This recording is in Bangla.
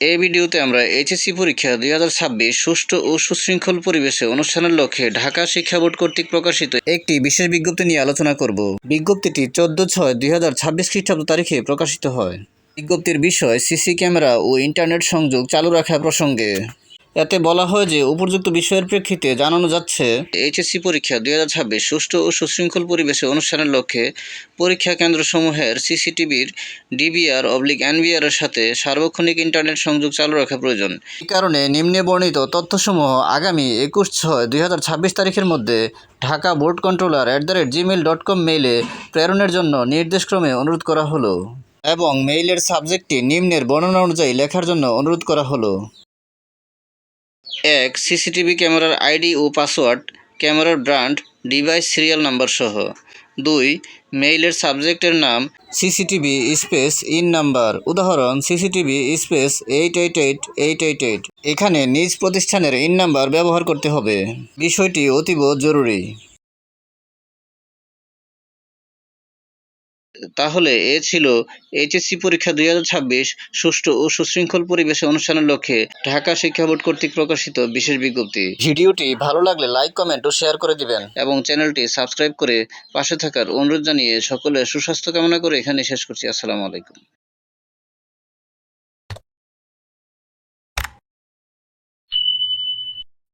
এই ভিডিওতে আমরা এইচএসসি পরীক্ষা 2026 সুষ্ঠু ও সুশৃঙ্খল পরিবেশে অনুষ্ঠানের লক্ষ্যে ঢাকা শিক্ষা বোর্ড কর্তৃক প্রকাশিত একটি বিশেষ বিজ্ঞপ্তি নিয়ে আলোচনা করব। বিজ্ঞপ্তিটি 14/6/2026 খ্রিস্টাব্দ তারিখে প্রকাশিত হয়। বিজ্ঞপ্তির বিষয় সিসি ক্যামেরা ও ইন্টারনেট সংযোগ চালু রাখা প্রসঙ্গে। এতে বলা হয় যে উপযুক্ত বিষয়ের প্রেক্ষিতে জানানো যাচ্ছে এইচএসসি পরীক্ষা 2026 সুষ্ঠু ও সুশৃঙ্খল পরিবেশে অনুষ্ঠানের লক্ষ্যে পরীক্ষা কেন্দ্রসমূহের সিসিটিভির ডিবিআর/এনবিআর এর সাথে সার্বক্ষণিক ইন্টারনেট সংযোগ চালু রাখা প্রয়োজন। এই কারণে নিম্নে বর্ণিত তথ্যসমূহ আগামী 21/6/2026 তারিখের মধ্যে ঢাকা বোর্ড কন্ট্রোলার @gmail.com মেইলে প্রেরণের জন্য নির্দেশক্রমে অনুরোধ করা হলো এবং মেইলের সাবজেক্টটি নিম্নের বর্ণনা অনুযায়ী লেখার জন্য অনুরোধ করা হলো। 1. সিসিটিভি ক্যামেরার আইডি ও পাসওয়ার্ড, ক্যামেরার ব্র্যান্ড, ডিভাইস সিরিয়াল নাম্বার সহ। 2. মেইলের সাবজেক্টের নাম সিসিটিভি স্পেস ইন নাম্বার, উদাহরণ সিসিটিভি স্পেস 888888। এখানে নিজ প্রতিষ্ঠানের ইন নাম্বার ব্যবহার করতে হবে। বিষয়টি অতীব জরুরি। তাহলে এ ছিল এইচএসসি পরীক্ষা 2026 সুষ্ঠু ও সুশৃঙ্খল পরিবেশে অনুষ্ঠানের লক্ষ্যে ঢাকা শিক্ষা বোর্ড কর্তৃক প্রকাশিত বিশেষ বিজ্ঞপ্তি। ভিডিওটি ভালো লাগলে লাইক, কমেন্ট ও শেয়ার করে দিবেন এবং চ্যানেলটি সাবস্ক্রাইব করে পাশে থাকার অনুরোধ জানিয়ে সকলের সুস্বাস্থ্য কামনা করে এখানে শেষ করছি। আসসালামু আলাইকুম।